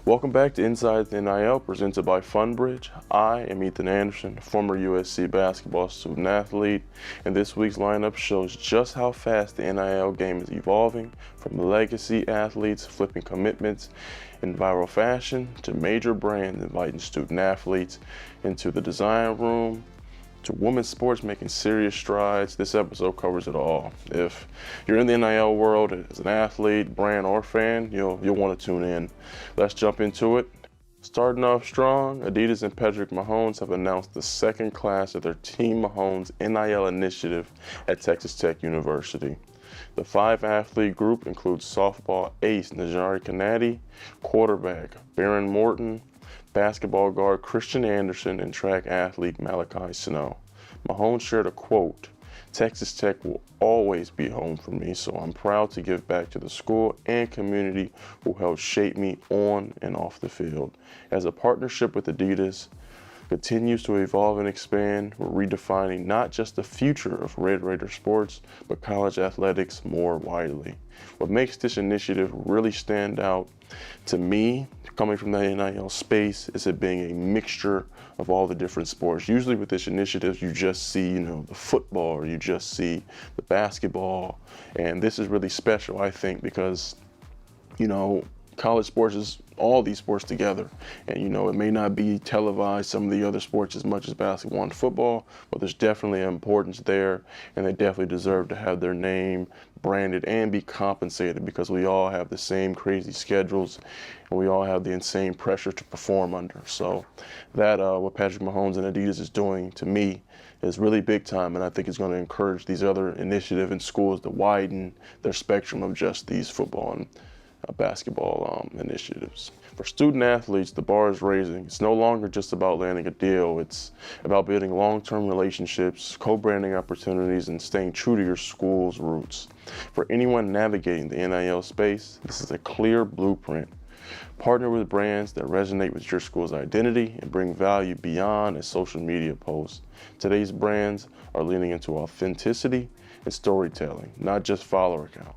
Welcome back to Inside the NIL, presented by FundBridge. I am Ethan Anderson, former USC basketball student athlete, and this week's lineup shows just how fast the NIL game is evolving, from legacy athletes flipping commitments in viral fashion to major brands inviting student athletes into the design room, to women's sports making serious strides. This episode covers it all. If you're in the NIL world as an athlete, brand, or fan, you'll want to tune in. Let's jump into it. Starting off strong, Adidas and Patrick Mahomes have announced the second class of their Team Mahomes NIL initiative at Texas Tech University. The 5-athlete group includes softball ace Najari Kanadi, quarterback Baron Morton, basketball guard Christian Anderson, and track athlete Malachi Snow. Mahomes shared a quote, "Texas Tech will always be home for me, so I'm proud to give back to the school and community who helped shape me on and off the field." As a partnership with Adidas continues to evolve and expand, we're redefining not just the future of Red Raider sports, but college athletics more widely. What makes this initiative really stand out to me, coming from the NIL space, is it being a mixture of all the different sports. Usually with this initiative, you just see, the football, or you just see the basketball, and this is really special, I think, because, college sports is all these sports together, and it may not be televised, some of the other sports, as much as basketball and football, but there's definitely an importance there, and they definitely deserve to have their name branded and be compensated, because we all have the same crazy schedules and we all have the insane pressure to perform under. So that what Patrick Mahomes and Adidas is doing, to me, is really big time, and I think it's going to encourage these other initiatives and schools to widen their spectrum of just these football and basketball initiatives. For student athletes, the bar is raising. It's no longer just about landing a deal. It's about building long-term relationships, co-branding opportunities, and staying true to your school's roots. For anyone navigating the NIL space, this is a clear blueprint. Partner with brands that resonate with your school's identity and bring value beyond a social media post. Today's brands are leaning into authenticity and storytelling, not just follower count.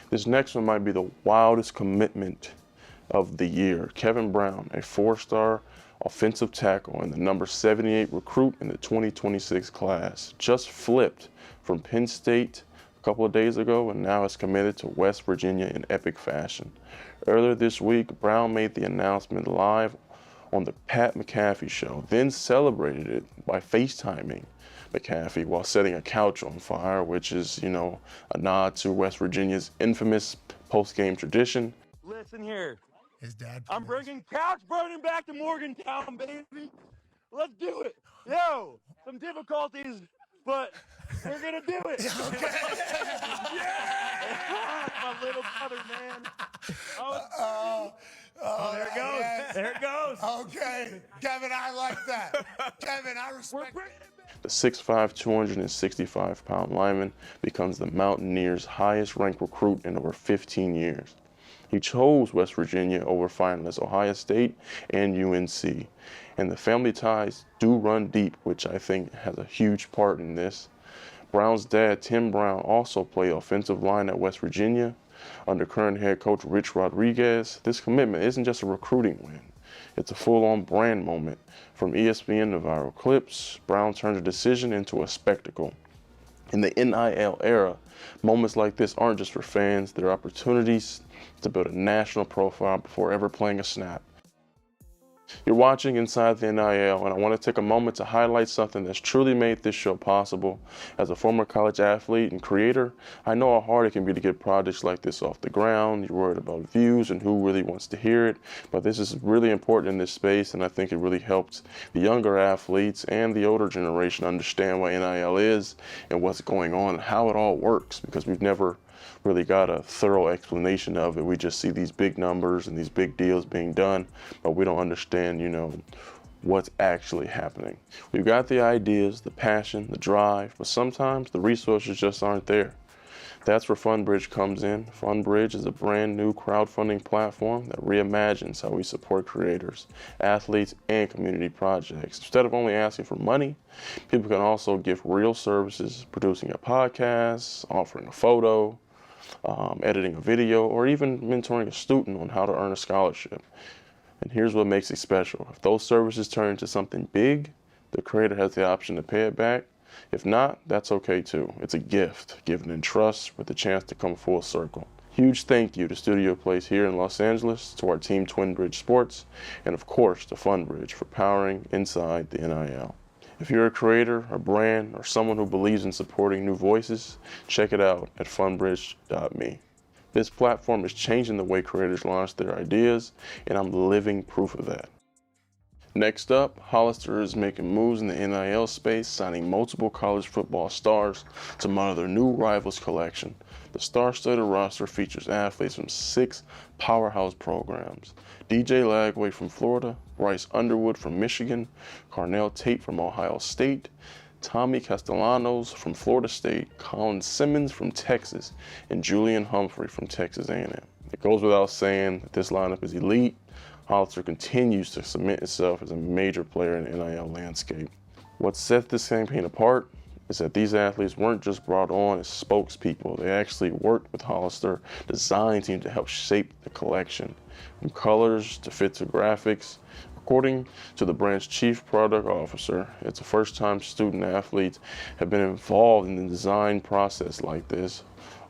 This next one might be the wildest commitment of the year. Kevin Brown, a 4-star offensive tackle and the number 78 recruit in the 2026 class, just flipped from Penn State a couple of days ago and now is committed to West Virginia in epic fashion. Earlier this week, Brown made the announcement live on the Pat McAfee Show, then celebrated it by FaceTiming McAfee while setting a couch on fire, which is, a nod to West Virginia's infamous post-game tradition. Listen here. His dad. I'm bringing couch burning back to Morgantown, baby. Let's do it. Yo, some difficulties, but we're going to do it. Okay. Yeah! My little brother, man. There it goes. Yes. There it goes. Okay. Kevin, I like that. Kevin, I respect it. The 6'5", 265-pound lineman becomes the Mountaineers' highest-ranked recruit in over 15 years. He chose West Virginia over finalists Ohio State and UNC, and the family ties do run deep, which I think has a huge part in this. Brown's dad, Tim Brown, also played offensive line at West Virginia. Under current head coach Rich Rodriguez, this commitment isn't just a recruiting win. It's a full-on brand moment. From ESPN to viral clips, Brown turned a decision into a spectacle. In the NIL era, moments like this aren't just for fans, they're opportunities to build a national profile before ever playing a snap. You're watching Inside the NIL, and I want to take a moment to highlight something that's truly made this show possible. As a former college athlete and creator, I know how hard it can be to get projects like this off the ground. You're worried about views and who really wants to hear it, but this is really important in this space, and I think it really helps the younger athletes and the older generation understand what NIL is and what's going on and how it all works, because we've never really got a thorough explanation of it. We just see these big numbers and these big deals being done, but we don't understand, what's actually happening. We've got the ideas, the passion, the drive, but sometimes the resources just aren't there. That's where FundBridge comes in. FundBridge is a brand new crowdfunding platform that reimagines how we support creators, athletes, and community projects. Instead of only asking for money, people can also give real services, producing a podcast, offering a photo, editing a video, or even mentoring a student on how to earn a scholarship. And here's what makes it special. If those services turn into something big, the creator has the option to pay it back. If not, that's okay too. It's a gift given in trust with the chance to come full circle. Huge thank you to StudioPlace here in Los Angeles, to our team FundBridge Sports, and of course to FundBridge for powering Inside the NIL. If you're a creator, a brand, or someone who believes in supporting new voices, check it out at fundbridge.me. This platform is changing the way creators launch their ideas, and I'm living proof of that. Next up, Hollister is making moves in the NIL space, signing multiple college football stars to monitor their new Rivals collection. The star-studded roster features athletes from 6 powerhouse programs: DJ Lagway from Florida, Bryce Underwood from Michigan, Carnell Tate from Ohio State, Tommy Castellanos from Florida State, Colin Simmons from Texas, and Julian Humphrey from Texas A&M. It goes without saying that this lineup is elite. Hollister continues to cement itself as a major player in the NIL landscape. What sets this campaign apart is that these athletes weren't just brought on as spokespeople. They actually worked with Hollister design team to help shape the collection, from colors to fit to graphics. According to the brand's chief product officer, it's the first time student athletes have been involved in the design process like this.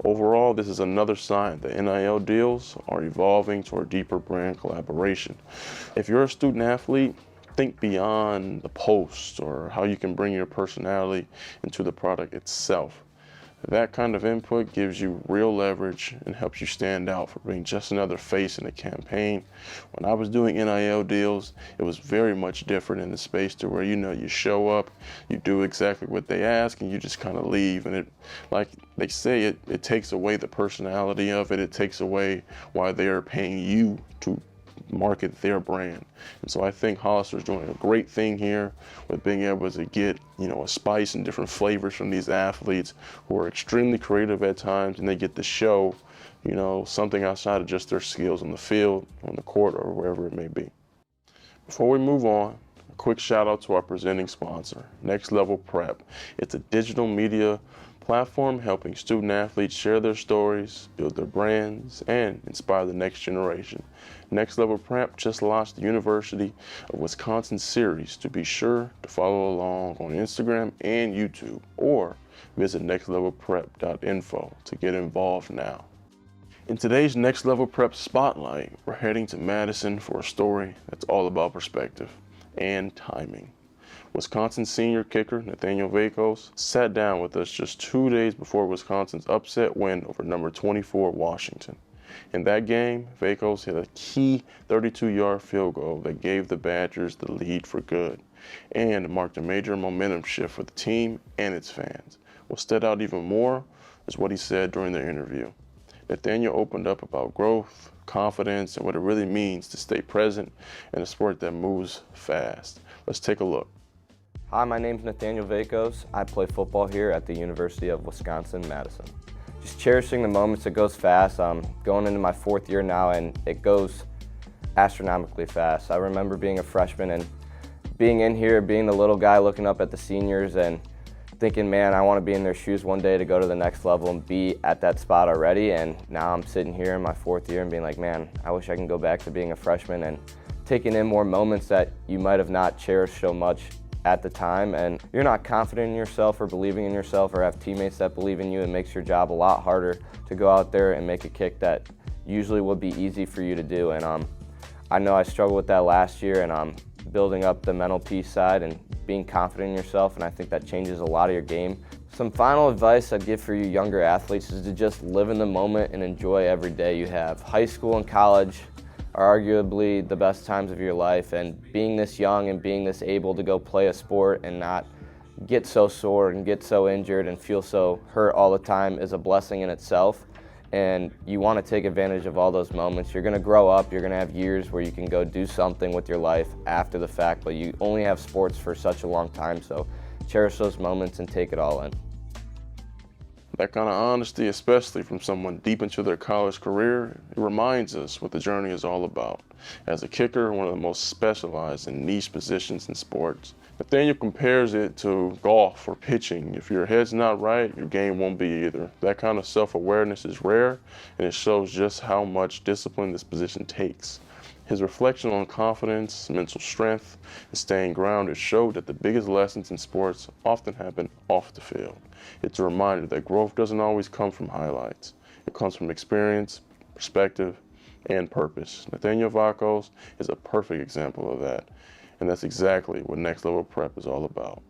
Overall, this is another sign that NIL deals are evolving toward deeper brand collaboration. If you're a student athlete, think beyond the post or how you can bring your personality into the product itself. That kind of input gives you real leverage and helps you stand out for being just another face in a campaign. When I was doing NIL deals, it was very much different in the space to where, you show up, you do exactly what they ask, and you just kind of leave. And it, like they say, it takes away the personality of it. It takes away why they're paying you to market their brand. And so I think Hollister is doing a great thing here with being able to get, a spice and different flavors from these athletes who are extremely creative at times, and they get to show, something outside of just their skills on the field, on the court, or wherever it may be. Before we move on, a quick shout out to our presenting sponsor, Next Level Prep. It's a digital media platform helping student athletes share their stories, build their brands, and inspire the next generation. Next Level Prep just launched the University of Wisconsin series. To be sure to follow along on Instagram and YouTube, or visit nextlevelprep.info to get involved now. In today's Next Level Prep Spotlight, we're heading to Madison for a story that's all about perspective and timing. Wisconsin senior kicker Nathaniel Vakos sat down with us just 2 days before Wisconsin's upset win over number 24 Washington. In that game, Vakos hit a key 32-yard field goal that gave the Badgers the lead for good and marked a major momentum shift for the team and its fans. What stood out even more is what he said during the interview. Nathaniel opened up about growth, confidence, and what it really means to stay present in a sport that moves fast. Let's take a look. Hi, my name's Nathaniel Vakos. I play football here at the University of Wisconsin-Madison. Just cherishing the moments. It goes fast. I'm going into my 4th year now, and it goes astronomically fast. I remember being a freshman and being in here, being the little guy looking up at the seniors and thinking, man, I want to be in their shoes one day to go to the next level and be at that spot already. And now I'm sitting here in my 4th year and being like, man, I wish I can go back to being a freshman and taking in more moments that you might have not cherished so much at the time, and you're not confident in yourself or believing in yourself or have teammates that believe in you. It makes your job a lot harder to go out there and make a kick that usually would be easy for you to do. And I know I struggled with that last year, and I'm building up the mental peace side and being confident in yourself, and I think that changes a lot of your game. Some final advice I'd give for you younger athletes is to just live in the moment and enjoy every day you have. High school and college are arguably the best times of your life, and being this young and being this able to go play a sport and not get so sore and get so injured and feel so hurt all the time is a blessing in itself. And you want to take advantage of all those moments. You're going to grow up, you're going to have years where you can go do something with your life after the fact, but you only have sports for such a long time, so cherish those moments and take it all in. That kind of honesty, especially from someone deep into their college career, it reminds us what the journey is all about. As a kicker, one of the most specialized and niche positions in sports, Nathaniel compares it to golf or pitching. If your head's not right, your game won't be either. That kind of self-awareness is rare, and it shows just how much discipline this position takes. His reflection on confidence, mental strength, and staying grounded showed that the biggest lessons in sports often happen off the field. It's a reminder that growth doesn't always come from highlights. It comes from experience, perspective, and purpose. Nathaniel Vacos is a perfect example of that, and that's exactly what Next Level Prep is all about.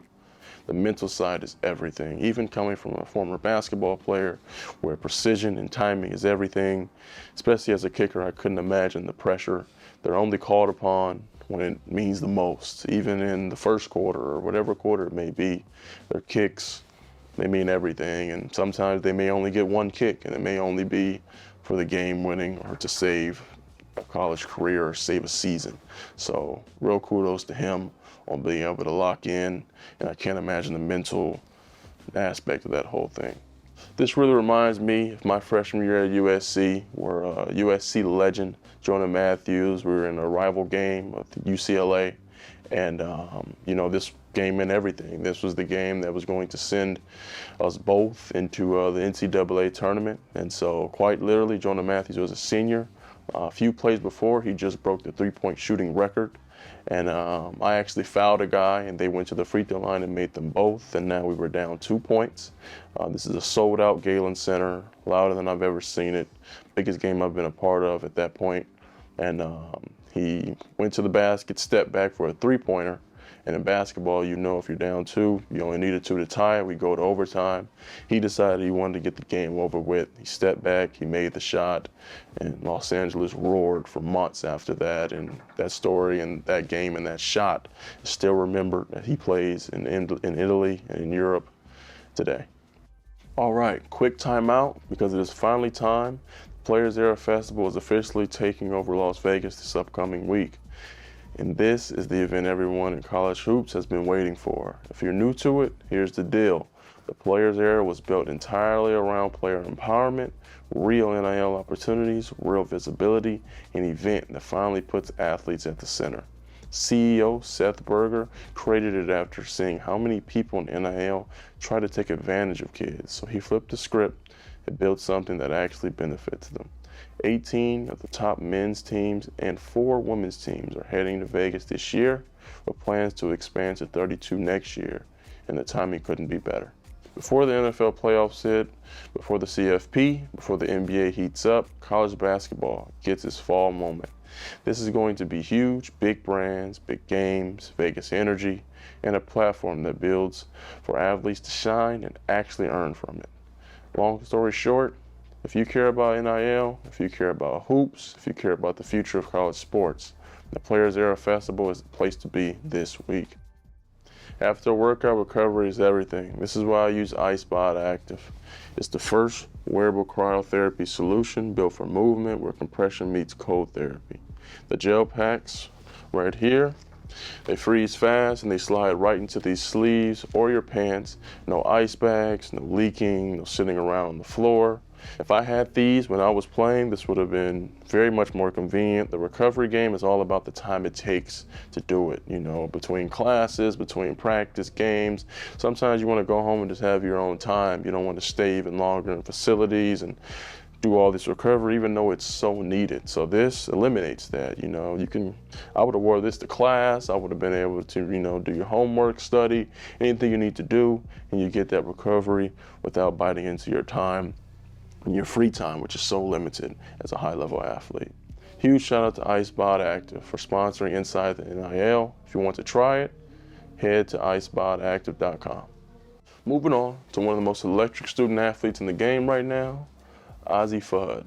The mental side is everything, even coming from a former basketball player where precision and timing is everything. Especially as a kicker, I couldn't imagine the pressure. They're only called upon when it means the most, even in the first quarter or whatever quarter it may be. Their kicks, they mean everything, and sometimes they may only get one kick, and it may only be for the game winning or to save a college career or save a season. So real kudos to him on being able to lock in, and I can't imagine the mental aspect of that whole thing. This really reminds me of my freshman year at USC, where USC legend Jonah Matthews, we were in a rival game with UCLA, and this game meant everything. This was the game that was going to send us both into the NCAA tournament, and so quite literally, Jonah Matthews was a senior. A few plays before, he just broke the three-point shooting record. And I actually fouled a guy, and they went to the free throw line and made them both, and now we were down 2 points. This is a sold-out Galen Center, louder than I've ever seen it. Biggest game I've been a part of at that point. And he went to the basket, stepped back for a three-pointer. And in basketball, you know if you're down 2, you only needed 2 to tie it. We go to overtime. He decided he wanted to get the game over with. He stepped back, he made the shot, and Los Angeles roared for months after that. And that story and that game and that shot is still remembered. That he plays in Italy and in Europe today. All right, quick timeout because it is finally time. The Players Era Festival is officially taking over Las Vegas this upcoming week. And this is the event everyone in college hoops has been waiting for. If you're new to it, here's the deal. The Players Era was built entirely around player empowerment, real NIL opportunities, real visibility, an event that finally puts athletes at the center. CEO Seth Berger created it after seeing how many people in NIL try to take advantage of kids. So he flipped the script and built something that actually benefits them. 18 of the top men's teams and 4 women's teams are heading to Vegas this year with plans to expand to 32 next year, and the timing couldn't be better. Before the NFL playoffs hit, before the CFP, before the NBA heats up, college basketball gets its fall moment. This is going to be huge, big brands, big games, Vegas energy, and a platform that builds for athletes to shine and actually earn from it. Long story short, if you care about NIL, if you care about hoops, if you care about the future of college sports, the Players Era Festival is the place to be this week. After workout, recovery is everything. This is why I use iSpot Active. It's the first wearable cryotherapy solution built for movement where compression meets cold therapy. The gel packs right here, they freeze fast and they slide right into these sleeves or your pants. No ice bags, no leaking, no sitting around on the floor. If I had these when I was playing, this would have been very much more convenient. The recovery game is all about the time it takes to do it, between classes, between practice, games. Sometimes you want to go home and just have your own time. You don't want to stay even longer in facilities and do all this recovery, even though it's so needed. So this eliminates that. I would have wore this to class. I would have been able to, do your homework, study, anything you need to do, and you get that recovery without biting into your time. And your free time, which is so limited as a high-level athlete. Huge shout out to iSpot Active for sponsoring Inside the NIL. If you want to try it, head to iSpotActive.com. Moving on to one of the most electric student athletes in the game right now, Ozzie Fudd.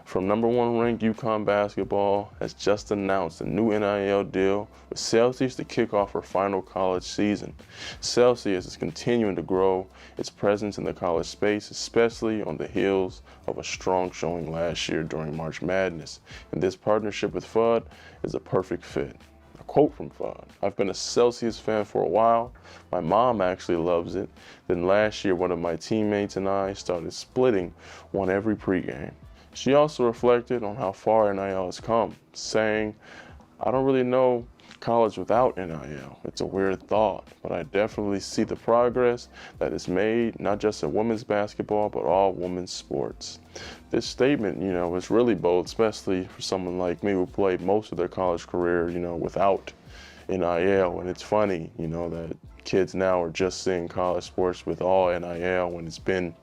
From #1 ranked UConn basketball has just announced a new NIL deal with Celsius to kick off her final college season. Celsius is continuing to grow its presence in the college space, especially on the heels of a strong showing last year during March Madness. And this partnership with Fudd is a perfect fit. A Quote from Fud: "I've been a Celsius fan for a while. My mom actually loves it. Then last year, one of my teammates and I started splitting one every pregame." She also reflected on how far NIL has come, saying, "I don't really know college without NIL. It's a weird thought, but I definitely see the progress that is made, not just in women's basketball, but all women's sports." This statement, is really bold, especially for someone like me who played most of their college career, without NIL. And it's funny, that kids now are just seeing college sports with all NIL when it's been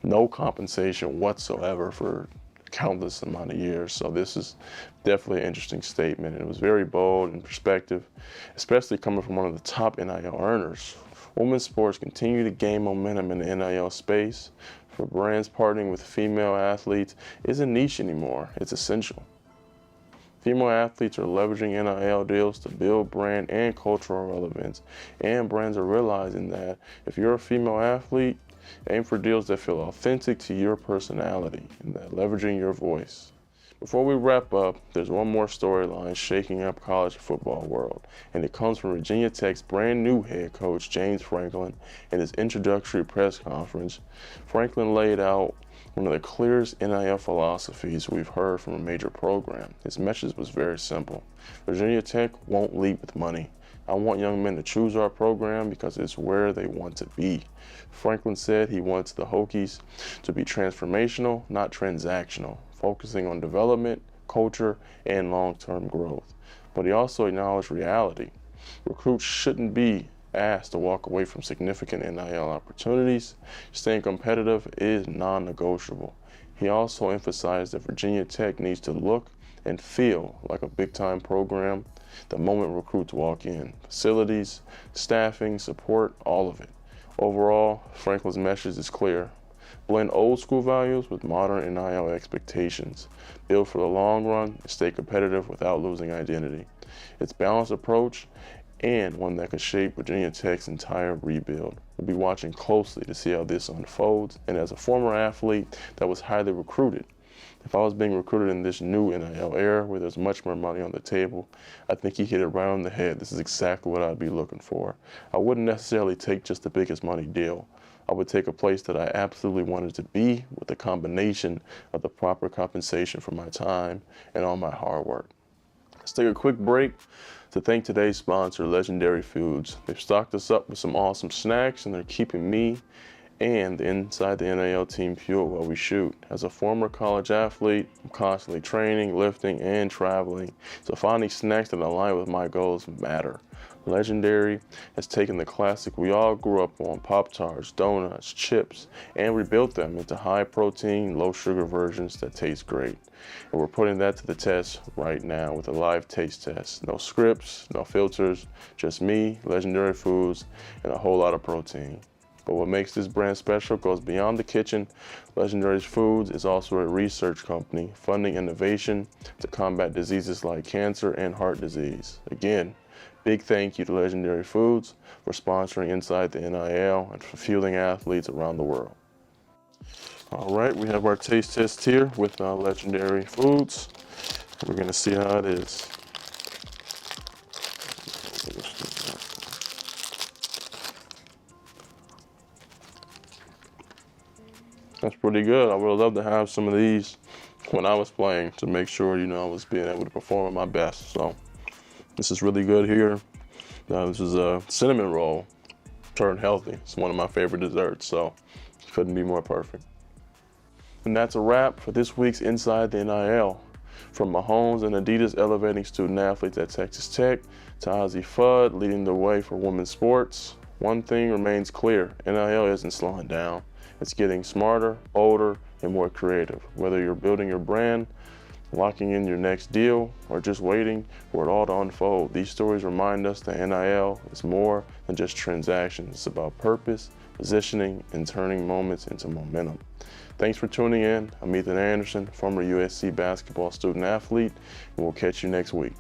no compensation whatsoever for countless amount of years. So this is definitely an interesting statement. It was very bold and perspective, especially coming from one of the top NIL earners. Women's sports continue to gain momentum in the NIL space. For brands, partnering with female athletes isn't niche anymore, it's essential. Female athletes are leveraging NIL deals to build brand and cultural relevance, and brands are realizing that if you're a female athlete, aim for deals that feel authentic to your personality and that leveraging your voice. Before we wrap up, there's one more storyline shaking up college football world, and it comes from Virginia Tech's brand new head coach, James Franklin. In his introductory press conference, Franklin laid out one of the clearest NIL philosophies we've heard from a major program. His message was very simple: Virginia Tech won't lead with money. I want young men to choose our program because it's where they want to be. Franklin said he wants the Hokies to be transformational, not transactional, focusing on development, culture, and long-term growth. But he also acknowledged reality. Recruits shouldn't be asked to walk away from significant NIL opportunities. Staying competitive is non-negotiable. He also emphasized that Virginia Tech needs to look and feel like a big-time program the moment recruits walk in. Facilities, staffing, support, all of it. Overall, Franklin's message is clear. Blend old school values with modern NIL expectations. Build for the long run and stay competitive without losing identity. It's a balanced approach and one that could shape Virginia Tech's entire rebuild. We'll be watching closely to see how this unfolds. And as a former athlete that was highly recruited, if I was being recruited in this new NIL era where there's much more money on the table, I think he hit it right on the head. This is exactly what I'd be looking for. I wouldn't necessarily take just the biggest money deal. I would take a place that I absolutely wanted to be with a combination of the proper compensation for my time and all my hard work. Let's take a quick break to thank today's sponsor, Legendary Foods. They've stocked us up with some awesome snacks and they're keeping me and the Inside the NIL team fueled while we shoot. As a former college athlete, I'm constantly training, lifting, and traveling, so finding snacks that align with my goals matter. Legendary has taken the classic we all grew up on, Pop-Tarts, donuts, chips, and rebuilt them into high-protein, low-sugar versions that taste great. And we're putting that to the test right now with a live taste test. No scripts, no filters, just me, Legendary Foods, and a whole lot of protein. But what makes this brand special goes beyond the kitchen. Legendary Foods is also a research company funding innovation to combat diseases like cancer and heart disease. Again, big thank you to Legendary Foods for sponsoring Inside the NIL and for fueling athletes around the world. All right, we have our taste test here with Legendary Foods. We're gonna see how it is. That's pretty good. I would have loved to have some of these when I was playing to make sure, I was being able to perform at my best. So this is really good here. This is a cinnamon roll turned healthy. It's one of my favorite desserts, so couldn't be more perfect. And that's a wrap for this week's Inside the NIL. From Mahomes and Adidas elevating student athletes at Texas Tech to Ozzie Fudd leading the way for women's sports, one thing remains clear: NIL isn't slowing down. It's getting smarter, older, and more creative. Whether you're building your brand, locking in your next deal, or just waiting for it all to unfold, these stories remind us that NIL is more than just transactions. It's about purpose, positioning, and turning moments into momentum. Thanks for tuning in. I'm Ethan Anderson, former USC basketball student athlete, and we'll catch you next week.